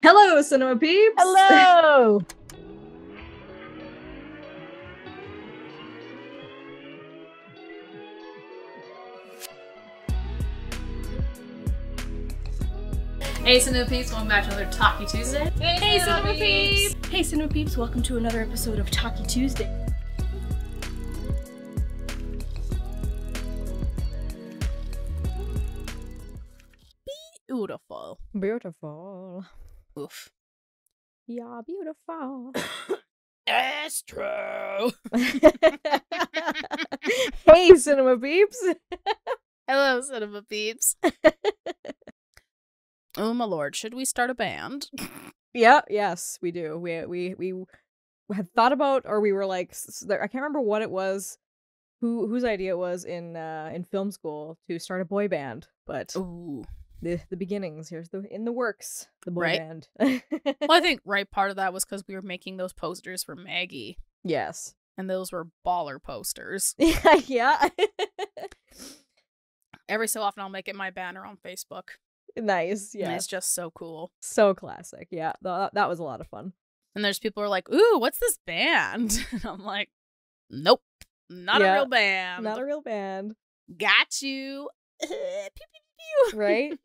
Hello, cinema peeps! Hello! Hey Cinema Peeps, welcome back to another Talkie Tuesday. Hey Cinema Peeps! Hey Cinema Peeps, welcome to another episode of Talkie Tuesday. Beautiful. Beautiful. Oof. Yeah, beautiful. It's true. Hey, cinema peeps! Hello, Cinema Peeps. Oh my lord, should we start a band? Yeah, yes, we do. We had thought about, or we were like, I can't remember what it was, whose idea it was in film school to start a boy band, but Ooh. the beginnings, here's in the works, the boy Right. band. Well, I think part of that was because we were making those posters for Maggie, Yes. and those were baller posters. Yeah. Every so often I'll make it my banner on Facebook. Nice, And yeah. it's just so cool. So classic, yeah. That was a lot of fun. And there's people who are like, ooh, what's this band? And I'm like, nope, not a real band. Not a real band. Got you. Pew, pew, pew. Right?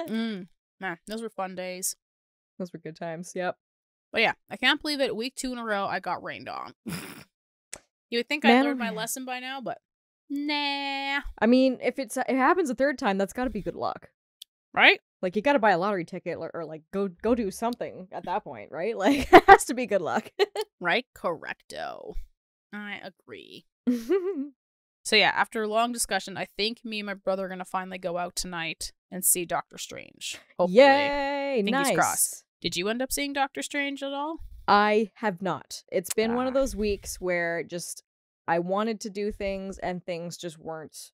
Man, those were fun days. Those were good times, yep. But yeah, I can't believe it. Week 2 in a row, I got rained on. You would think I Man, learned my lesson by now, but nah. I mean, if it happens a third time, that's got to be good luck. Right? Like, you got to buy a lottery ticket or like go do something at that point, right? Like, it has to be good luck. Right? Correcto. I agree. So yeah, after a long discussion, I think me and my brother are going to finally go out tonight and see Doctor Strange. Hopefully. Yay! Fingers Nice. crossed. Did you end up seeing Doctor Strange at all? I have not. It's been one of Ah. those weeks where just I wanted to do things and things just weren't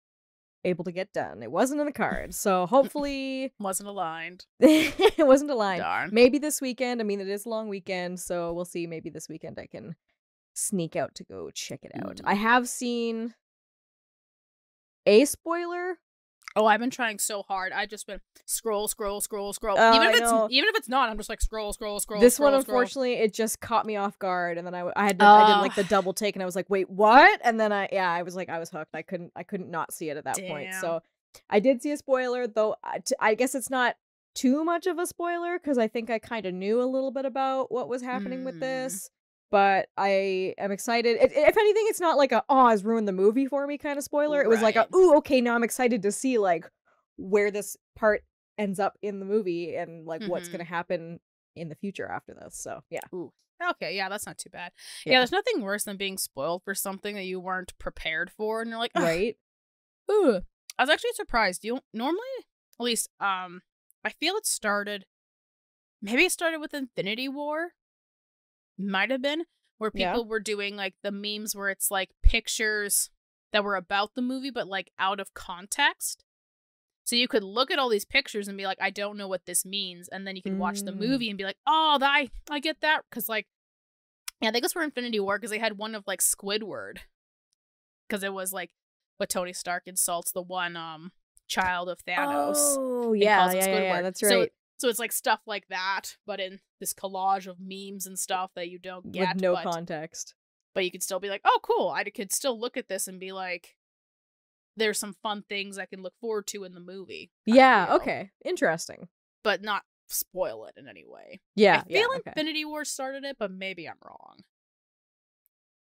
able to get done. It wasn't in the cards. So hopefully Wasn't aligned. it wasn't aligned. Darn. Maybe this weekend. I mean, it is a long weekend, so we'll see. Maybe this weekend I can sneak out to go check it out. I have seen a spoiler. Oh, I've been trying so hard. I've just been scroll. Oh, even I if know. it's not, I'm just like scroll. This scroll, one, unfortunately, it just caught me off guard, and then I did like the double take, and I was like, "Wait, what?" And then I was hooked. I couldn't not see it at that point. Damn. So I did see a spoiler, though. I guess it's not too much of a spoiler because I think I kind of knew a little bit about what was happening with this. But I am excited. If anything, it's not like it's ruined the movie for me kind of spoiler. It was like Right. ooh, okay, now I'm excited to see like where this part ends up in the movie and like what's Mhm. gonna happen in the future after this. So yeah. Ooh. Okay, yeah, that's not too bad. Yeah, there's nothing worse than being spoiled for something that you weren't prepared for, and you're like, Right? ooh. I was actually surprised. You normally, at least, I feel it started with Infinity War. Might have been where people were doing like the memes where it's like pictures that were about the movie but like out of context. So you could look at all these pictures and be like, I don't know what this means, and then you could watch the movie and be like, oh, I get that, because like, yeah, I think it's for Infinity War because they had one of like Squidward, because it was like, but Tony Stark insults the one child of Thanos. Oh and yeah, calls it yeah, Squidward. that's right. So it's like stuff like that, but in this collage of memes and stuff that you don't get. With no context. But you could still be like, oh, cool. I could still look at this and be like, there's some fun things I can look forward to in the movie. Yeah, okay. Interesting. But not spoil it in any way. Yeah, I feel okay. Infinity War started it, but maybe I'm wrong.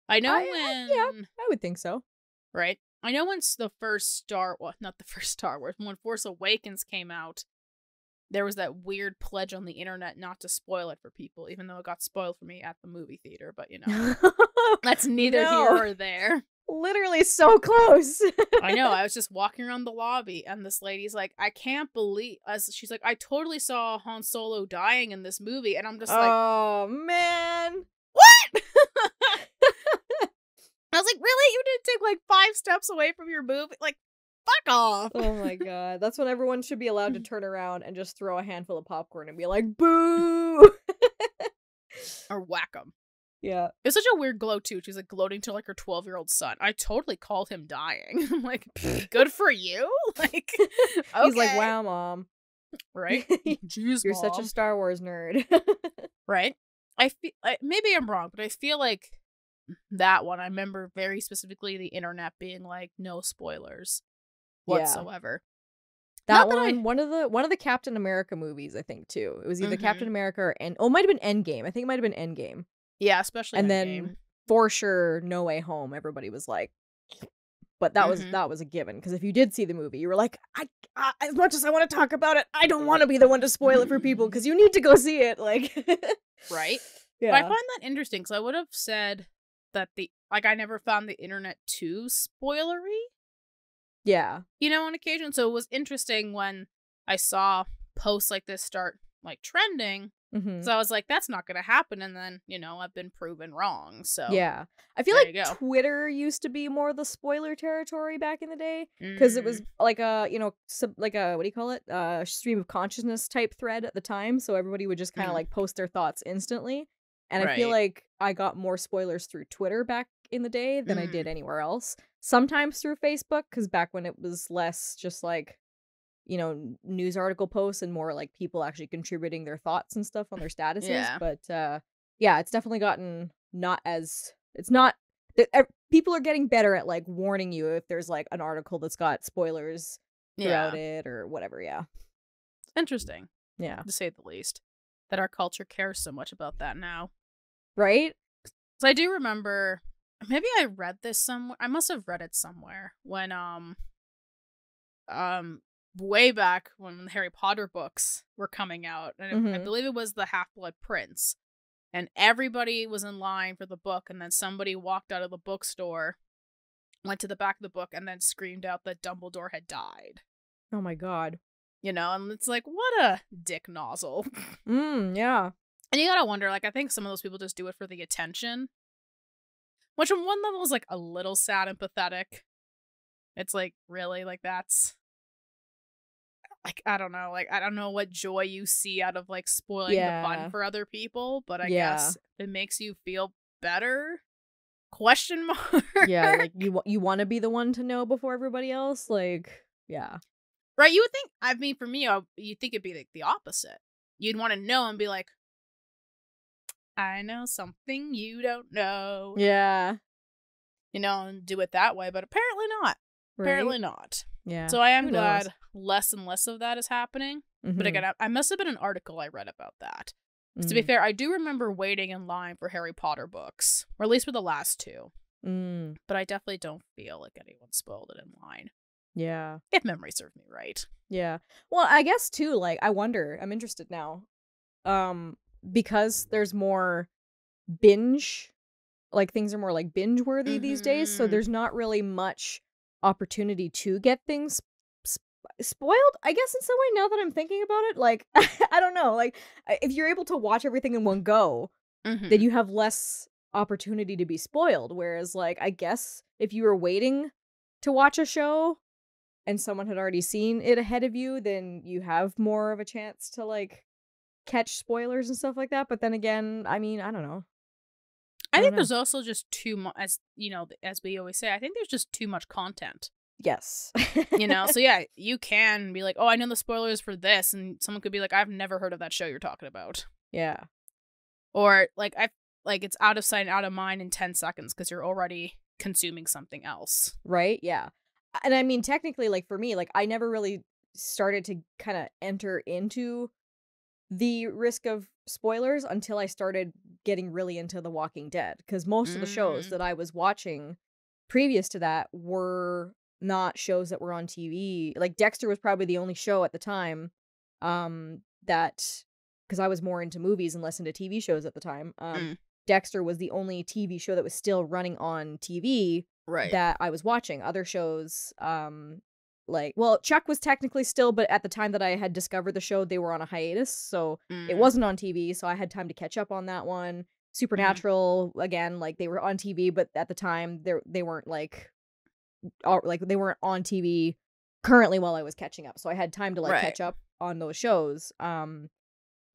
I know I would think so. Right? I know when not the first Star Wars, when Force Awakens came out, there was that weird pledge on the internet not to spoil it for people, even though it got spoiled for me at the movie theater, but you know. That's neither here or there. Literally so close. I know. I was just walking around the lobby, and this lady's like, I can't believe... She's like, I totally saw Han Solo dying in this movie, and I'm just like... Oh, man. What? I was like, really? You didn't take like 5 steps away from your movie? Like, fuck off. Oh my god. That's when everyone should be allowed to turn around and just throw a handful of popcorn and be like, boo! Or whack them. Yeah. It was such a weird glow, too. She's like gloating to like her 12-year-old son. I totally called him dying. I'm like, good for you? Like, okay. He's like, wow, mom. Right? Jeez, You're such a Mom. Star Wars nerd. Right? I feel maybe I'm wrong, but I feel like that one, I remember very specifically the internet being like, no spoilers whatsoever. That Not that one, one of the Captain America movies, I think too. It was either Captain America or it might have been Endgame. I think it might have been Endgame. Yeah, especially And Endgame. then for sure, No Way Home. Everybody was like, but that was a given, because if you did see the movie, you were like, I as much as I want to talk about it, I don't want to be the one to spoil it for people because you need to go see it. Like, right? Yeah, But I find that interesting because I would have said that I never found the internet too spoilery. Yeah. On occasion. So it was interesting when I saw posts like this start like trending. So I was like, that's not going to happen. And then, I've been proven wrong. So yeah. I feel like Twitter used to be more the spoiler territory back in the day, because it was like a, like a, what do you call it? Stream of consciousness type thread at the time. So everybody would just kind of like post their thoughts instantly. And I feel like I got more spoilers through Twitter back in the day than I did anywhere else. Sometimes through Facebook, because back when it was less just like, news article posts and more like people actually contributing their thoughts and stuff on their statuses. Yeah. But yeah, it's definitely gotten people are getting better at like warning you if there's like an article that's got spoilers throughout it or whatever. Yeah. Interesting. Yeah. To say the least. That our culture cares so much about that now. Right? So I do remember, maybe I read this somewhere. I must have read it somewhere when way back when the Harry Potter books were coming out, and I believe it was the Half-Blood Prince, and everybody was in line for the book, and then somebody walked out of the bookstore, went to the back of the book, and then screamed out that Dumbledore had died. Oh my god. And it's like, what a dick nozzle. Yeah. And you gotta wonder, like, I think some of those people just do it for the attention, which on one level is like a little sad and pathetic. It's like, really, like, that's like, I don't know what joy you see out of like spoiling the fun for other people, but I guess it makes you feel better. ? Yeah, like you want to be the one to know before everybody else, like, yeah. Right, you would think, I mean, for me, you'd think it'd be like the opposite. You'd want to know and be like, I know something you don't know. Yeah. And do it that way, but apparently not. Right? Apparently not. Yeah. So I am glad less and less of that is happening. But again, I must have been an article I read about that. To be fair, I do remember waiting in line for Harry Potter books, or at least for the last two. But I definitely don't feel like anyone spoiled it in line. Yeah. If memory serves me right. Yeah. Well, I guess too, like, I'm interested now. Because there's more binge, like, things are more like binge worthy these days, so there's not really much opportunity to get things spoiled, I guess, in some way, now that I'm thinking about it. Like, I don't know, like, if you're able to watch everything in one go, then you have less opportunity to be spoiled, whereas, like, I guess if you were waiting to watch a show and someone had already seen it ahead of you, then you have more of a chance to, like, catch spoilers and stuff like that. But then again, I mean, I don't know. I think there's also just too much, as we always say, I think there's just too much content. Yes. So yeah, you can be like, oh, I know the spoilers for this, and someone could be like, I've never heard of that show you're talking about. Yeah. Or like it's out of sight, out of mind in 10 seconds because you're already consuming something else. Right? Yeah. And I mean, technically, like, for me, like, I never really started to kind of enter into the risk of spoilers until I started getting really into The Walking Dead, because most of the shows that I was watching previous to that were not shows that were on TV. Like, Dexter was probably the only show at the time that, because I was more into movies and less into TV shows at the time, Dexter was the only TV show that was still running on TV that I was watching. Other shows, like, well, Chuck was technically still, but at the time that I had discovered the show, they were on a hiatus, so it wasn't on TV, so I had time to catch up on that one. Supernatural, again, like, they were on TV, but at the time, they weren't, like, they weren't on TV currently while I was catching up, so I had time to, like, catch up on those shows. And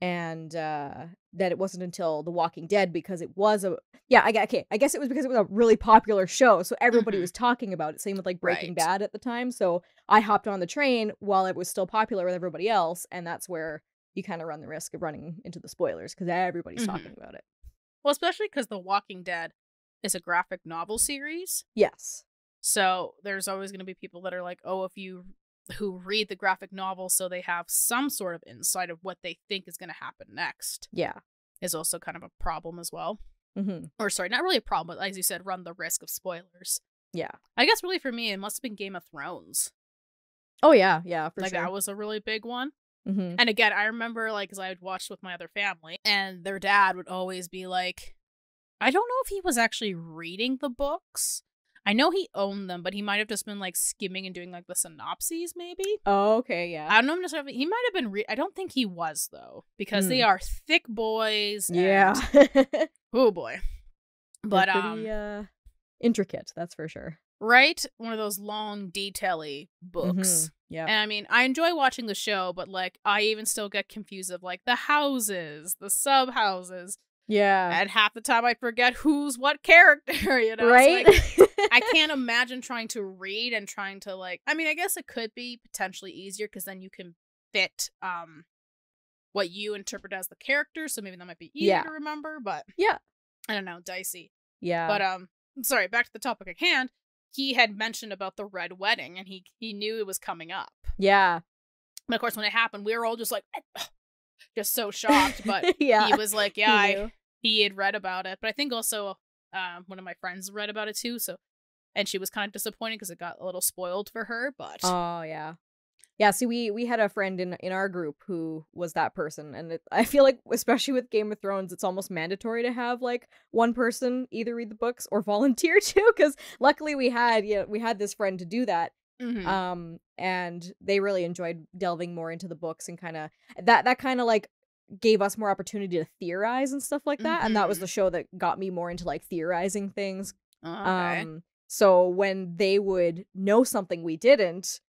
and that it wasn't until The Walking Dead, because it was I guess it was because it was a really popular show, so everybody was talking about it. Same with like Breaking Bad at the time. So I hopped on the train while it was still popular with everybody else, and that's where you kind of run the risk of running into the spoilers because everybody's talking about it. Well, especially because The Walking Dead is a graphic novel series. Yes. So there's always going to be people that are like, oh, who read the graphic novel, so they have some sort of insight of what they think is going to happen next. Yeah. Is also kind of a problem as well. Mm-hmm. Or sorry, not really a problem, but as you said, run the risk of spoilers. Yeah. I guess really for me, it must have been Game of Thrones. Oh, yeah. Yeah, for sure. Like, that was a really big one. Mm-hmm. And again, I remember, like, because I had watched with my other family, and their dad would always be like, I don't know if he was actually reading the books. I know he owned them, but he might have just been, like, skimming and doing, like, the synopses, maybe. Oh, okay, yeah. I don't know necessarily. He might have been I don't think he was, though, because they are thick boys. Yeah. Oh, boy. But, they're pretty, intricate, that's for sure. Right? One of those long, detail-y books. Mm-hmm. Yeah. And, I mean, I enjoy watching the show, but, like, I even still get confused of, like, the houses, the sub-houses. Yeah. And half the time I forget who's what character, you know? Right? Like, I can't imagine trying to read and trying to, like, I mean, I guess it could be potentially easier because then you can fit what you interpret as the character, so maybe that might be easier to remember, but yeah. I don't know, dicey. Yeah. But sorry, back to the topic at hand. He had mentioned about the Red Wedding, and he knew it was coming up. Yeah. But of course, when it happened, we were all just like, just so shocked. But he was like, he had read about it. But I think also one of my friends read about it too. So, and she was kind of disappointed because it got a little spoiled for her. But oh yeah, yeah. See, we had a friend in our group who was that person, and I feel like, especially with Game of Thrones, it's almost mandatory to have like one person either read the books or volunteer to. Because luckily we had this friend to do that. Mm-hmm. And they really enjoyed delving more into the books and kind of that kind of like gave us more opportunity to theorize and stuff like that. Mm-hmm. And that was the show that got me more into like theorizing things. Okay. So when they would know something we didn't,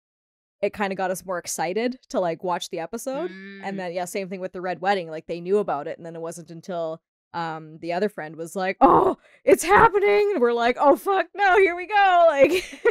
it kind of got us more excited to like watch the episode. And then same thing with the Red Wedding. Like they knew about it, and then it wasn't until the other friend was like, "Oh, it's happening," and we're like, "Oh fuck, no, here we go!" Like,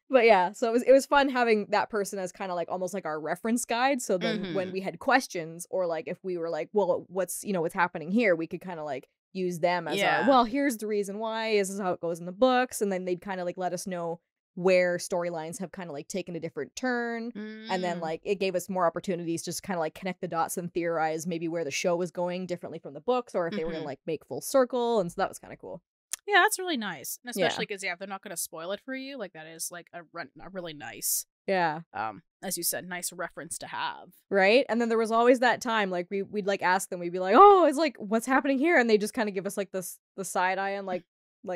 but yeah, so it was fun having that person as kind of like almost like our reference guide. So then when we had questions, or like if we were like, "Well, what's happening here?" we could kind of like use them as our, well, here's the reason why. This is how it goes in the books, and then they'd kind of like let us know where storylines have kind of like taken a different turn, and then like it gave us more opportunities just kind of like connect the dots and theorize maybe where the show was going differently from the books, or if they were gonna like make full circle, and so that was kind of cool. Yeah, that's really nice, and especially because they're not gonna spoil it for you. Like that is like a really nice, as you said, nice reference to have, right? And then there was always that time like we'd like ask them, we'd be like, "Oh, it's like what's happening here," and they just kind of give us like the side eye and like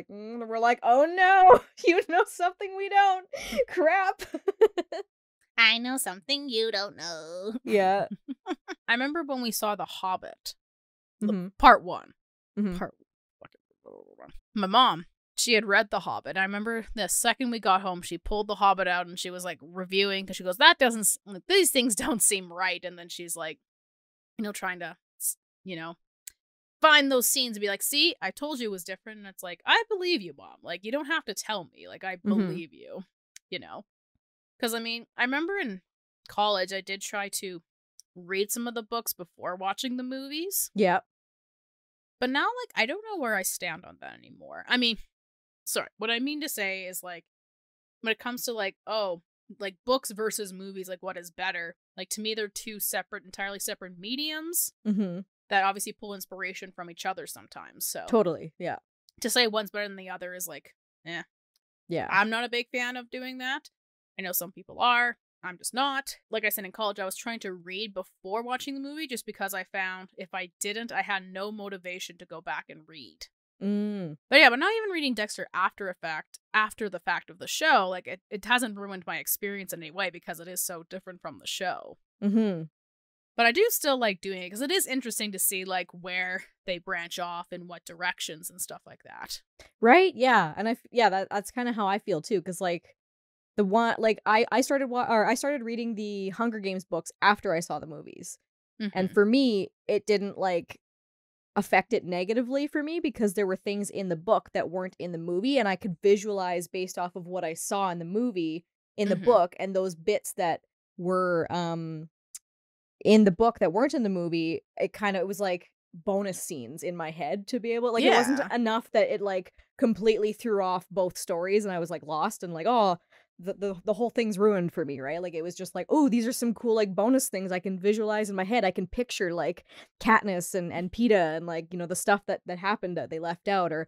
we're like, "Oh no, you know something we don't." Crap. I know something you don't know. Yeah. I remember when we saw The Hobbit, part 1. My mom, she had read The Hobbit. I remember the second we got home, she pulled The Hobbit out and she was like reviewing, because she goes, these things don't seem right. And then she's like, trying to, find those scenes and be like, "See, I told you it was different." And it's like, I believe you, Mom. Like, you don't have to tell me. Like, I believe you, Because, I mean, I remember in college, I did try to read some of the books before watching the movies. Yep. But now, like, I don't know where I stand on that anymore. I mean, sorry, what I mean to say is, like, when it comes to, like, like, books versus movies, like, what is better? Like, to me, they're two entirely separate mediums. That obviously pull inspiration from each other sometimes. So totally, yeah. To say one's better than the other is like, yeah. I'm not a big fan of doing that. I know some people are. I'm just not. Like I said, in college, I was trying to read before watching the movie, just because I found if I didn't, I had no motivation to go back and read. But yeah, but not even reading Dexter after the fact of the show, like it hasn't ruined my experience in any way, because it is so different from the show. But I do still like doing it, because it is interesting to see like where they branch off in what directions and stuff like that. Right? Yeah. And that's kind of how I feel too, because like the one, like I started reading the Hunger Games books after I saw the movies. And for me, it didn't like affect it negatively for me because there were things in the book that weren't in the movie, and I could visualize based off of what I saw in the movie in the book, and those bits that were in the book that weren't in the movie, it was like bonus scenes in my head to be able, like, it wasn't enough that it like completely threw off both stories and I was like lost and like, oh, the whole thing's ruined for me, right? Like, it was just like, oh, these are some cool like bonus things I can visualize in my head. I can picture like Katniss and Peeta and like, you know, the stuff that happened that they left out. Or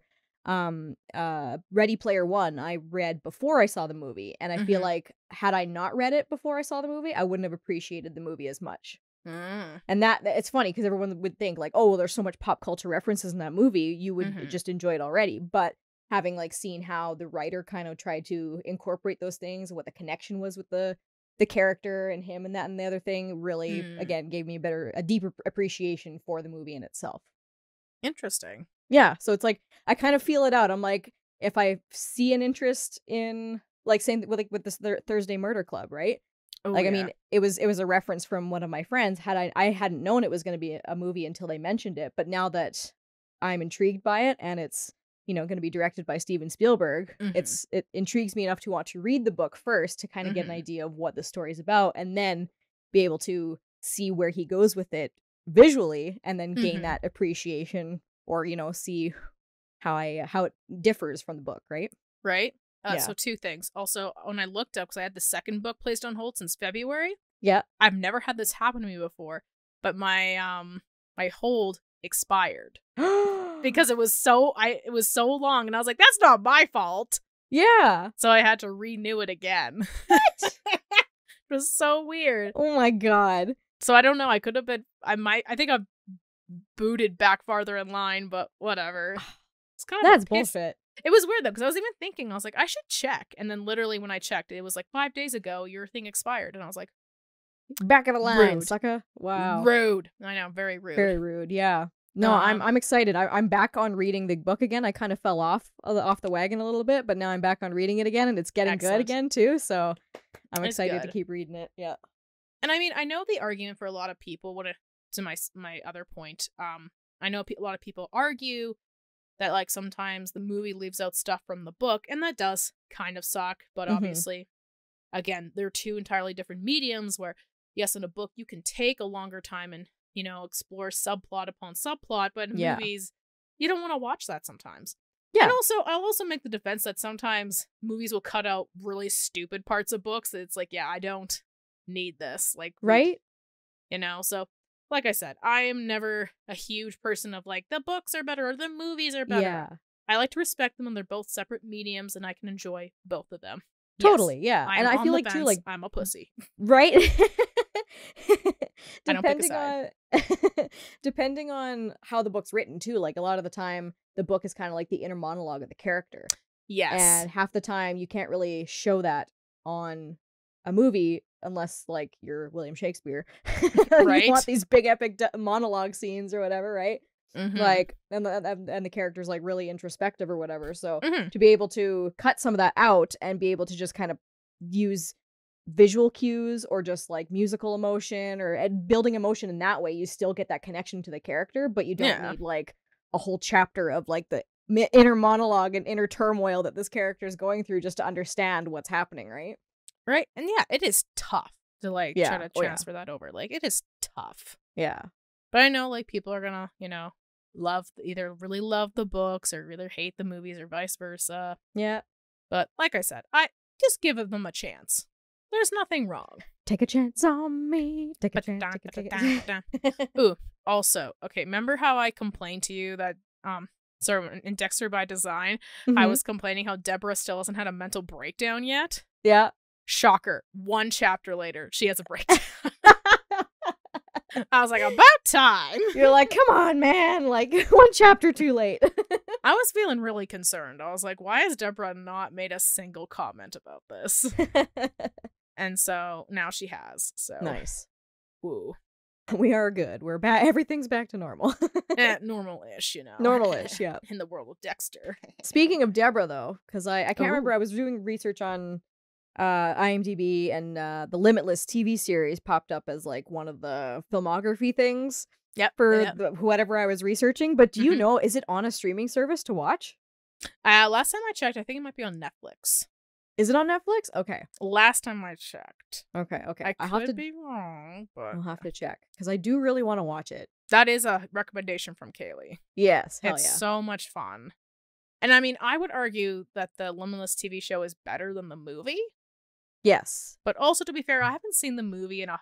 Ready Player One I read before I saw the movie, and I feel like had I not read it before I saw the movie, I wouldn't have appreciated the movie as much. And that it's funny because everyone would think like, oh, well, there's so much pop culture references in that movie, you would just enjoy it already. But having like seen how the writer kind of tried to incorporate those things, what the connection was with the character and him and that and the other thing, really again gave me a deeper appreciation for the movie in itself. Interesting. Yeah, so it's like I kind of feel it out. I'm like, if I see an interest in like same with this Thursday Murder Club, right? Oh, like, yeah. I mean, it was a reference from one of my friends. I hadn't known it was going to be a movie until they mentioned it, but now that I'm intrigued by it and it's, you know, going to be directed by Steven Spielberg, it intrigues me enough to want to read the book first to kind of get an idea of what the story's about, and then be able to see where he goes with it visually, and then gain that appreciation, or, you know, see how it differs from the book, right? Right. So two things. Also, when I looked up, because I had the second book placed on hold since February. Yeah. I've never had this happen to me before, but my my hold expired because it was so long, and I was like, that's not my fault. Yeah. So I had to renew it again. What? It was so weird. Oh my god. So I don't know. I think I've booted back farther in line, but whatever. It's kind of that's bullshit. It was weird though, because I was even thinking, I was like, I should check, and then literally when I checked, it was like 5 days ago your thing expired, and I was like, back of the line, rude. sucker. Wow. Rude. I know, very rude. Very rude. Yeah. No, I'm excited. I'm back on reading the book again. I kind of fell off the wagon a little bit, but now I'm back on reading it again, and it's getting good again too. So I'm excited to keep reading it. Yeah. And I mean, I know the argument for a lot of people. To my other point, I know a lot of people argue that like sometimes the movie leaves out stuff from the book, and that does kind of suck. But obviously, again, they're two entirely different mediums. Where yes, in a book you can take a longer time and, you know, explore subplot upon subplot, but in movies you don't want to watch that sometimes. Yeah. And also, I'll also make the defense that sometimes movies will cut out really stupid parts of books. It's like, yeah, I don't need this. Like, right? You know, so like I said, I am never a huge person of like the books are better or the movies are better. Yeah. I like to respect them, and they're both separate mediums, and I can enjoy both of them. Totally, yes, yeah. And I feel like too, like I'm a pussy. Right? I don't pick a side. Depending on how the book's written too, like a lot of the time the book is kind of like the inner monologue of the character. Yes. And half the time you can't really show that on a movie unless like you're William Shakespeare. Right? You want these big epic monologue scenes or whatever, right? Like and the character's like really introspective or whatever. So to be able to cut some of that out and be able to just kind of use visual cues or just like musical emotion or building emotion in that way, you still get that connection to the character, but you don't need like a whole chapter of like the inner monologue and inner turmoil that this character is going through just to understand what's happening, right? Right. And yeah, it is tough to like try to transfer that over. Like, it is tough. Yeah. But I know like people are gonna, you know, either really love the books or really hate the movies or vice versa. Yeah. But like I said, I just give them a chance. There's nothing wrong. Take a chance on me. Take a chance. Ooh, also, okay, remember how I complained to you that in Dexter by Design, I was complaining how Deborah still hasn't had a mental breakdown yet? Yeah. Shocker. 1 chapter later, she has a breakdown. I was like, about time. You're like, come on, man. Like, 1 chapter too late. I was feeling really concerned. I was like, why has Deborah not made a single comment about this? And so now she has. So nice. Woo. We are good. We're back. Everything's back to normal. Normal-ish, you know. Normal-ish, yeah. In the world of Dexter. Speaking of Deborah, though, because I can't remember. I was doing research on IMDb, and the Limitless TV series popped up as like one of the filmography things for whatever I was researching. But do you know, is it on a streaming service to watch? Last time I checked, I think it might be on Netflix. Is it on Netflix? Okay. Last time I checked. Okay. I could be wrong, but I'll have to check because I do really want to watch it. That is a recommendation from Kaylee. Yes, hell it's yeah. so much fun. And I mean, I would argue that the Limitless TV show is better than the movie. Yes. But also, to be fair, I haven't seen the movie in a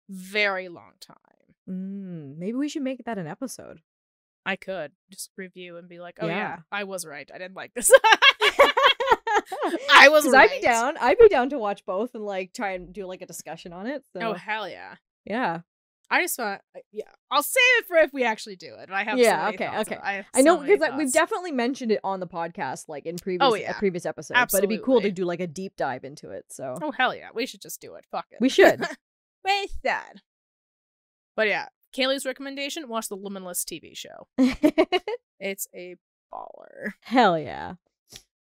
very long time. Maybe we should make that an episode. I could just review and be like, oh yeah, I was right. I didn't like this. I was right. I'd be down to watch both and like try and do like a discussion on it. So. Oh hell yeah. Yeah. I just thought, I'll save it for if we actually do it. I have okay. I know because we've definitely mentioned it on the podcast, like in previous episodes. Absolutely. But it'd be cool to do like a deep dive into it. So. Oh hell yeah, we should just do it. Fuck it. We should. Waste that. But yeah, Kaylee's recommendation: watch the Limitless TV show. It's a baller. Hell yeah.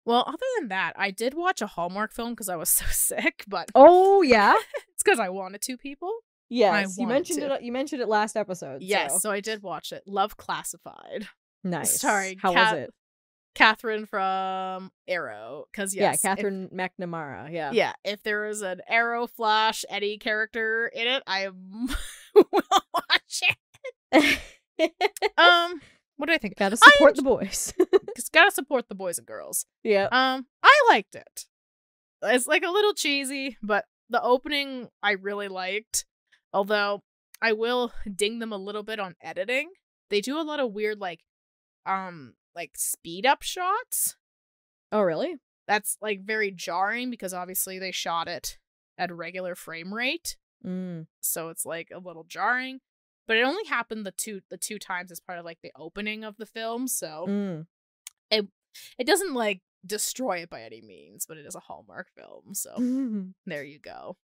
Well, other than that, I did watch a Hallmark film because I was so sick. But oh yeah, it's because I wanted to. People. Yes, you mentioned it. You mentioned it last episode. Yes, so I did watch it. Love Classified. Nice. Sorry, how was it? Catherine from Arrow. Because yes, Catherine McNamara. Yeah. Yeah, if there is an Arrow Flash Eddie character in it, I will watch it. What do I think? Gotta support the boys. Gotta support the boys and girls. Yeah. I liked it. It's like a little cheesy, but the opening I really liked. Although I will ding them a little bit on editing. They do a lot of weird like speed up shots. Oh really? That's like very jarring because obviously they shot it at a regular frame rate. So it's like a little jarring. But it only happened the two times as part of like the opening of the film, so it doesn't like destroy it by any means, but it is a Hallmark film, so there you go.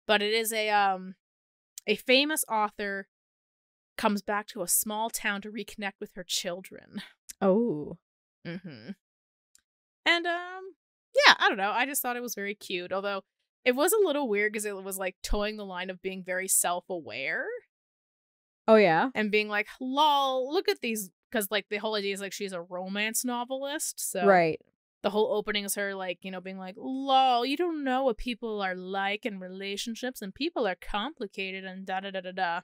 But it is a famous author comes back to a small town to reconnect with her children. Oh. And yeah, I don't know. I just thought it was very cute, although it was a little weird because it was like towing the line of being very self-aware. Oh yeah, and being like, lol, look at these, because like the whole idea is like she's a romance novelist, so right. The whole opening is her like, being like, lol, you don't know what people are like in relationships, and people are complicated and da da da da da.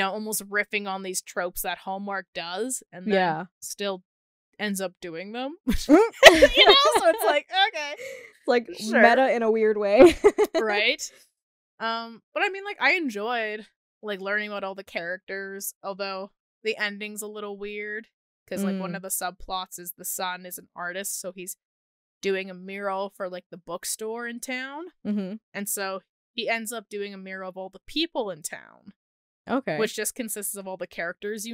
Almost riffing on these tropes that Hallmark does, and then still ends up doing them. So it's like, okay, it's like sure. Meta in a weird way, right? But I mean, like, I enjoyed like learning about all the characters, although the ending's a little weird because like one of the subplots is the son is an artist, so he's doing a mural for like the bookstore in town, and so he ends up doing a mural of all the people in town, which just consists of all the characters,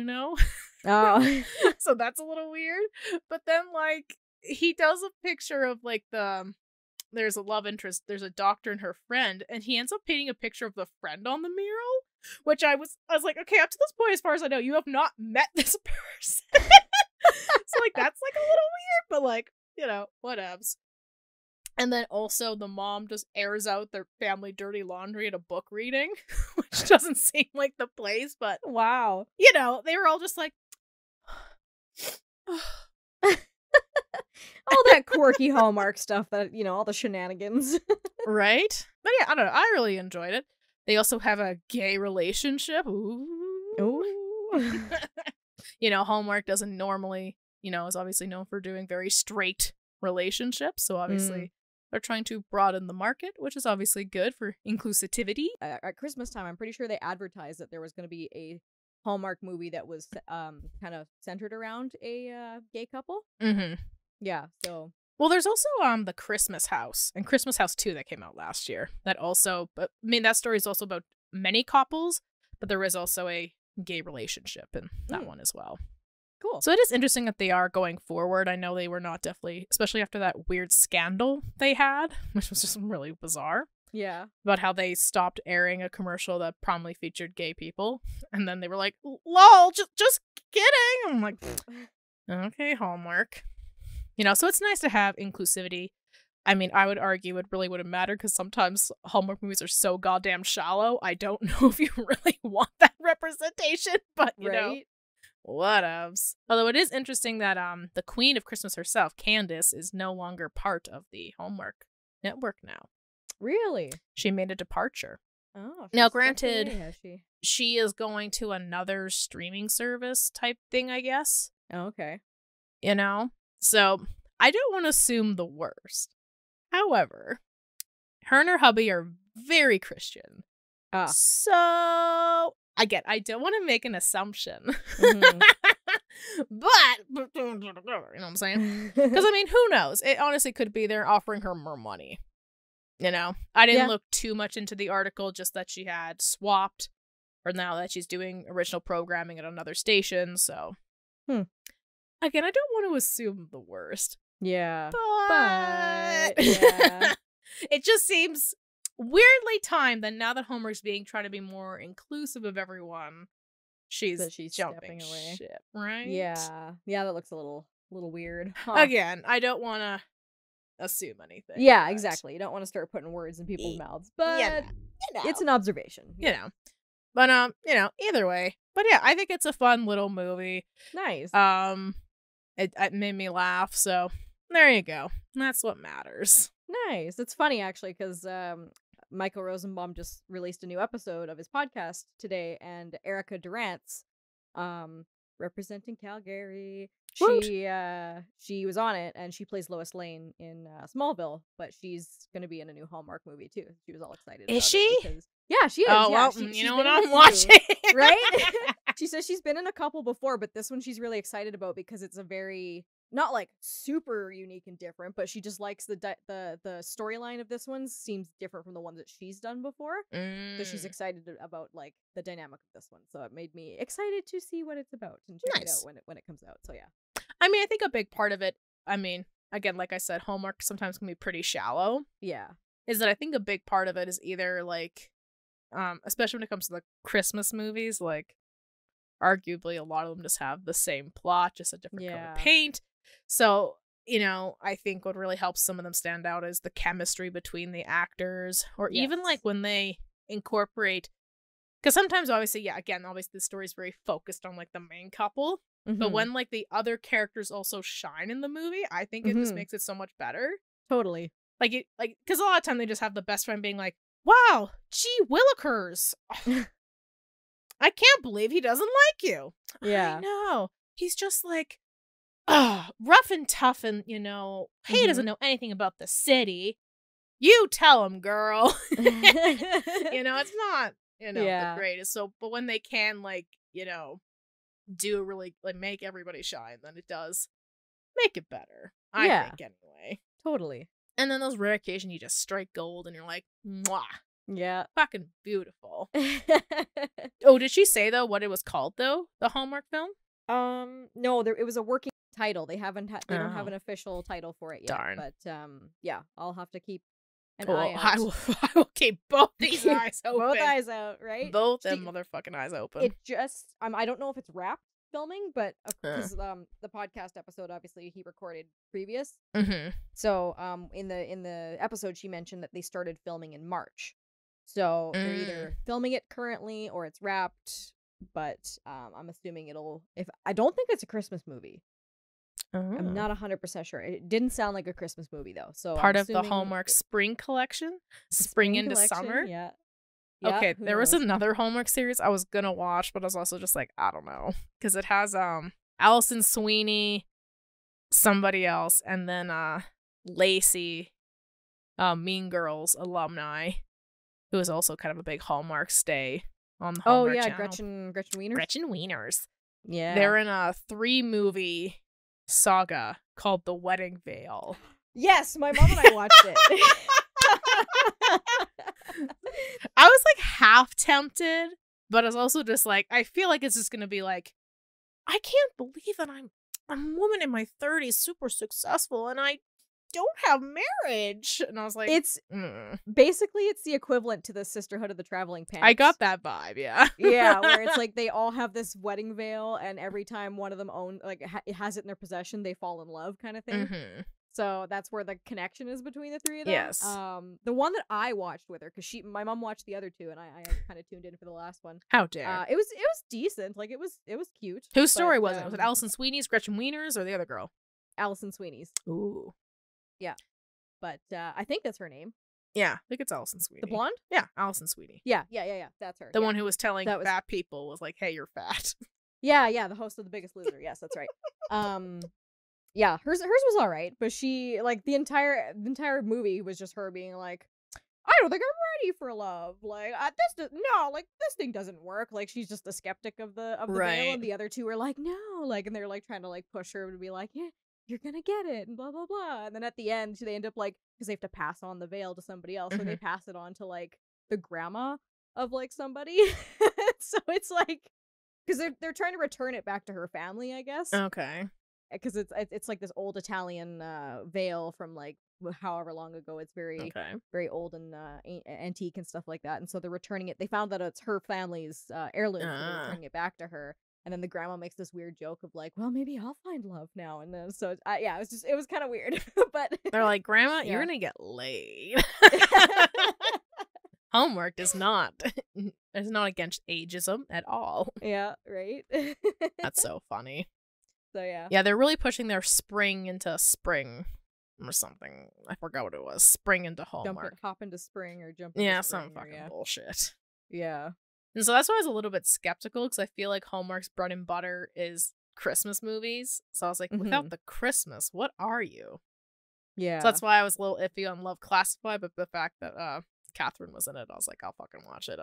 oh so that's a little weird. But then like he does a picture of like there's a love interest, there's a doctor and her friend, and he ends up painting a picture of the friend on the mural. Which I was like, okay, up to this point, as far as I know, you have not met this person. So, like, that's, like, a little weird, but, like, whatevs. And then also the mom just airs out their family dirty laundry at a book reading, which doesn't seem like the place, but... Wow. They were all just like... all that quirky Hallmark stuff that, all the shenanigans. Right? But yeah, I don't know. I really enjoyed it. They also have a gay relationship. Ooh. Hallmark doesn't normally, is obviously known for doing very straight relationships. So obviously they're trying to broaden the market, which is obviously good for inclusivity. At Christmas time, I'm pretty sure they advertised that there was going to be a Hallmark movie that was kind of centered around a gay couple. Yeah, so... Well, there's also the Christmas House and Christmas House 2 that came out last year. That also, but I mean, that story is also about many couples, but there is also a gay relationship in that one as well. Cool. So it is interesting that they are going forward. I know they were not definitely, especially after that weird scandal they had, which was just really bizarre. Yeah. About how they stopped airing a commercial that prominently featured gay people, and then they were like, "Lol, just kidding." I'm like, okay, Hallmark. So it's nice to have inclusivity, I mean, I would argue it really wouldn't matter because sometimes Hallmark movies are so goddamn shallow. I don't know if you really want that representation, but you know, whatevs. Although it is interesting that the Queen of Christmas herself, Candace, is no longer part of the Hallmark network now. Really? She made a departure. Oh, now granted, she is going to another streaming service type thing, I guess. Oh, okay. You know? So I don't want to assume the worst. However, her and her hubby are very Christian. So, again, I don't want to make an assumption. Mm-hmm. but, you know what I'm saying? Because, I mean, who knows? It honestly could be they're offering her more money. You know? I didn't look too much into the article, just that she had swapped, or now that she's doing original programming at another station, so. Again, I don't want to assume the worst. Yeah. But yeah. It just seems weirdly timed that now that Homer's trying to be more inclusive of everyone, she's jumping away. ship, right? Yeah. Yeah, that looks a little weird. Again, I don't want to assume anything. Yeah, exactly. You don't want to start putting words in people's mouths, but you know. It's an observation. You know. But you know, either way. But yeah, I think it's a fun little movie. Nice. It made me laugh, so there you go. That's what matters. Nice. It's funny, actually, because Michael Rosenbaum just released a new episode of his podcast today, and Erica Durant's representing Calgary. She was on it, and she plays Lois Lane in Smallville, but she's going to be in a new Hallmark movie, too. She was all excited. Is she? Yeah, she is. Oh, yeah, well, you know what I'm watching. Right? She says she's been in a couple before, but this one she's really excited about because it's a very, not like super unique and different, but she just likes the storyline of this one seems different from the ones that she's done before. So she's excited about like the dynamic of this one. So it made me excited to see what it's about and check it out when it comes out. So yeah. I mean, I think a big part of it, I mean, again, like I said, Hallmark sometimes can be pretty shallow. Yeah. Is that I think a big part of it is either like, especially when it comes to the Christmas movies, like arguably a lot of them just have the same plot, just a different color paint. So, you know, I think what really helps some of them stand out is the chemistry between the actors, or even like when they incorporate, because sometimes obviously the story is very focused on like the main couple, but when like the other characters also shine in the movie, I think it just makes it so much better. Totally. Like because a lot of time they just have the best friend being like, wow, gee willikers, I can't believe he doesn't like you. Yeah. I know. He's just like, rough and tough, and, you know, he doesn't know anything about the city. You tell him, girl. You know, it's not, you know, the greatest. So, but when they can, like, you know, do really, like, make everybody shine, then it does make it better. I think, anyway. Totally. And then those rare occasions you just strike gold and you're like, mwah. Yeah. Fucking beautiful. Oh, did she say, though, what it was called, though? The Hallmark film? No, it was a working title. They don't have an official title for it yet. Darn. But yeah, I'll have to keep an eye out. I will keep both these eyes open. Both eyes out, right? Both them motherfucking eyes open. It just I don't know if it's wrapped filming, but because the podcast episode obviously he recorded previous. So in the episode she mentioned that they started filming in March. So they're either filming it currently or it's wrapped, but I'm assuming I don't think it's a Christmas movie. I'm not 100% sure. It didn't sound like a Christmas movie though. So part of the Hallmark spring collection, spring into summer. Yeah. Okay, there was another Hallmark series I was gonna watch, but I was also just like, I don't know, because it has Allison Sweeney, somebody else, and then Lacey, Mean Girls alumni, who is also kind of a big Hallmark stay on the Hallmark channel. Gretchen Wieners. Gretchen Wieners. Yeah. They're in a 3-movie saga called The Wedding Veil. Yes, my mom and I watched it. I was like half tempted, but I was also just like, I feel like it's just gonna be like, I can't believe that I'm a woman in my 30s, super successful, and I don't have marriage. And I was like, it's basically it's the equivalent to the Sisterhood of the Traveling Pants. I got that vibe, yeah. Yeah, where it's like they all have this wedding veil, and every time one of them it has it in their possession, they fall in love, kind of thing. So that's where the connection is between the three of them. Yes. The one that I watched with her, because my mom watched the other two, and I kind of tuned in for the last one. How dare. It was decent. Like it was cute. Whose story was it? Was it Alison Sweeney's, Gretchen Wieners, or the other girl? Alison Sweeney's. Ooh. Yeah. But I think that's her name. Yeah, I think it's Alison Sweeney. The blonde? Yeah, Alison Sweeney. Yeah. That's her. The one who was telling That was... fat people was like, hey, you're fat. Yeah, the host of The Biggest Loser. Yes, that's right. Yeah, hers was all right, but she, like, the entire movie was just her being like, I don't think I'm ready for love. Like, this thing doesn't work. Like, she's just a skeptic of the veil, and the other two are like, no, like, and they're like trying to like push her to be like, yeah, you're gonna get it, and blah blah blah. And then at the end, they end up like, because they have to pass on the veil to somebody else, so they pass it on to like the grandma of like somebody. So it's like, because they're trying to return it back to her family, I guess. Okay. Because it's like this old Italian veil from like however long ago. It's very old and antique and stuff like that. And so they're returning it. They found that it's her family's heirloom, so they're returning it back to her. And then the grandma makes this weird joke of like, well, maybe I'll find love now. And then so it was kind of weird. But they're like, Grandma, you're gonna get laid. Hallmark is not against ageism at all. Yeah, right. That's so funny. So yeah. Yeah, they're really pushing their spring into spring or something. I forgot what it was. Spring into Hallmark. Hop into spring or jump into spring. Some fucking bullshit. Yeah. And so that's why I was a little bit skeptical, because I feel like Hallmark's bread and butter is Christmas movies. So I was like, without the Christmas, what are you? Yeah. So that's why I was a little iffy on Love Classified, but the fact that Catherine was in it, I was like, I'll fucking watch it.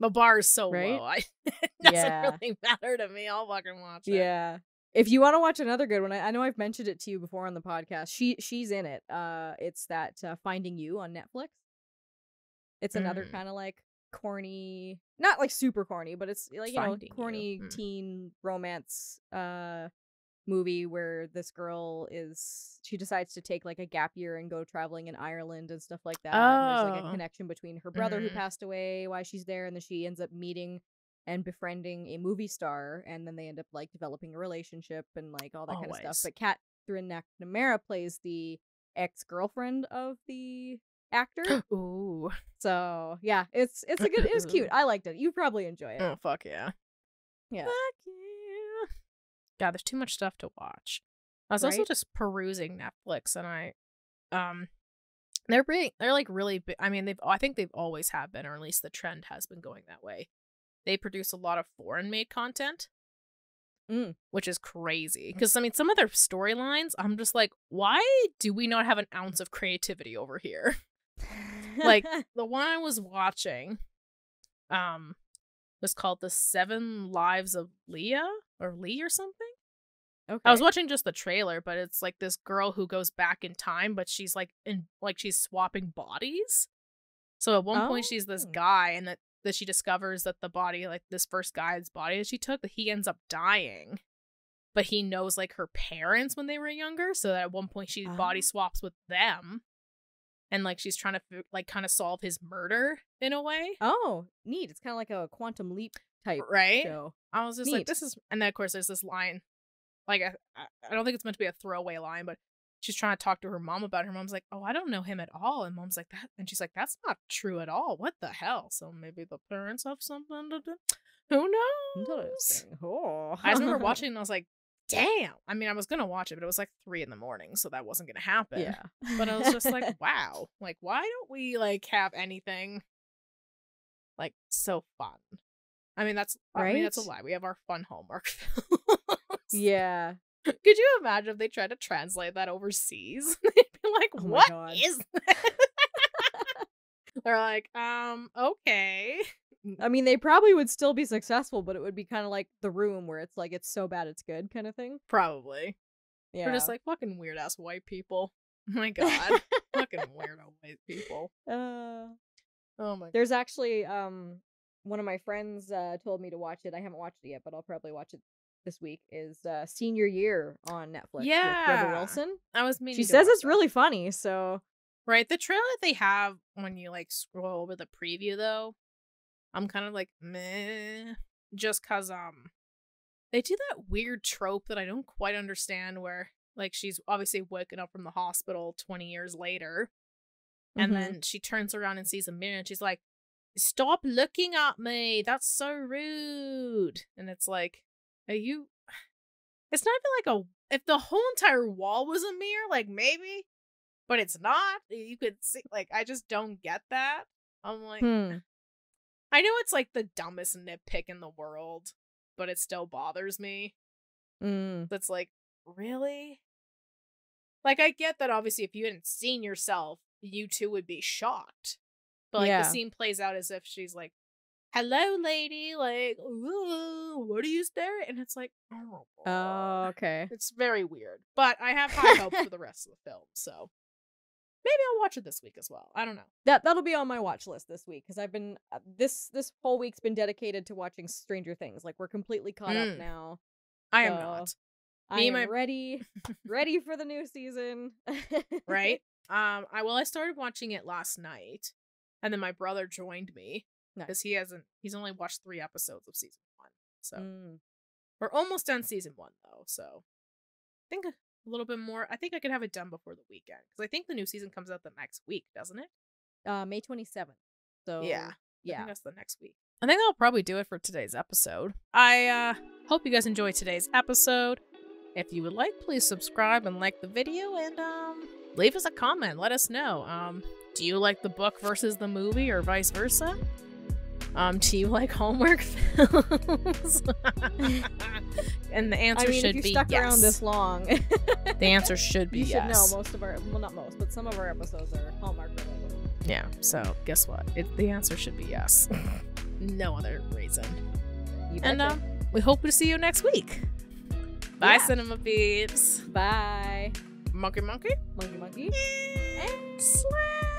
The bar is so low. It doesn't really matter to me. I'll fucking watch it. Yeah. If you want to watch another good one, I know I've mentioned it to you before on the podcast. She's in it. It's that Finding You on Netflix. It's another kind of like corny, not like super corny, but it's like, corny teen romance movie where this girl she decides to take like a gap year and go traveling in Ireland and stuff like that. And there's like a connection between her brother who passed away, why she's there, and then she ends up meeting and befriending a movie star, and then they end up like developing a relationship and like all that kind of stuff. But Catherine McNamara plays the ex-girlfriend of the actor. Ooh. So yeah, it was cute. I liked it. You probably enjoy it. Oh fuck yeah. Yeah. Fuck yeah. God, there's too much stuff to watch. I was also just perusing Netflix, and they're like really big. I mean, I think they've always have been, or at least the trend has been going that way. They produce a lot of foreign-made content, which is crazy. Because, I mean, some of their storylines, I'm just like, why do we not have an ounce of creativity over here? Like, the one I was watching was called The 7 Lives of Leah, or Lee or something. Okay. I was watching just the trailer, but it's like this girl who goes back in time, but she's like, she's swapping bodies. So at one point, she's this guy, and that she discovers that the body, like this first guy's body that she took, that he ends up dying, but he knows like her parents when they were younger, so that at one point she body swaps with them, and like she's trying to like kind of solve his murder in a way. Oh, neat. It's kind of like a Quantum Leap type show. I was just like, this is, and then of course there's this line, like I don't think it's meant to be a throwaway line, but she's trying to talk to her mom about it. Her mom's like, oh, I don't know him at all. And mom's like, that. And she's like, that's not true at all. What the hell? So maybe the parents have something to do. Who knows? Oh. I just remember watching and I was like, damn. I mean, I was going to watch it, but it was like 3 a.m, so that wasn't going to happen. Yeah. But I was just like, wow. Like, why don't we like have anything like so fun? I mean, that's a lie. We have our fun Hallmark films. Yeah. Could you imagine if they tried to translate that overseas? They'd be like, what is that? They're like, okay. I mean, they probably would still be successful, but it would be kind of like The Room, where it's like, it's so bad it's good kind of thing. Probably. Yeah. We're just like fucking weird ass white people. Oh my god. Fucking weirdo white people. Oh my god. There's actually, one of my friends told me to watch it. I haven't watched it yet, but I'll probably watch it this week, is Senior Year on Netflix. Yeah. With Rebel Wilson. She says it's really funny, so. Right. The trailer that they have when you like scroll over the preview though, I'm kind of like, meh. Just cause they do that weird trope that I don't quite understand, where Like, she's obviously woken up from the hospital 20 years later. And then she turns around and sees a mirror and she's like, stop looking at me. That's so rude. And it's like, are you... It's not even like a... If the whole entire wall was a mirror, like, maybe. But it's not. You could see... Like, I just don't get that. I'm like... I know it's like the dumbest nitpick in the world, but it still bothers me. That's like, really? Like, I get that obviously if you hadn't seen yourself, you too would be shocked. But like the scene plays out as if she's like, hello, lady, like, ooh, what are you staring? And it's like, oh, okay. It's very weird. But I have high hopes for the rest of the film, so maybe I'll watch it this week as well. I don't know. That'll be on my watch list this week because I've been this whole week's been dedicated to watching Stranger Things. Like, we're completely caught up now. I am not. I am ready for the new season. Right? I started watching it last night, and then my brother joined me because he's only watched 3 episodes of season 1. So we're almost done season 1 though. So I think a little bit more. I think I could have it done before the weekend because I think the new season comes out the next week, doesn't it? May 27th. So yeah. I think that's the next week. I think I'll probably do it for today's episode. I hope you guys enjoyed today's episode. If you would like, please subscribe and like the video, and leave us a comment. Let us know. Do you like the book versus the movie, or vice versa? Do you like Hallmark films? And the answer should be yes. If you stuck around this long, the answer should be yes. You should know most of our, well, not most, but some of our episodes are Hallmark related. Yeah, so guess what? The answer should be yes. No other reason. And we hope to see you next week. Bye, cinema peeps. Bye. Monkey. Monkey. And slap.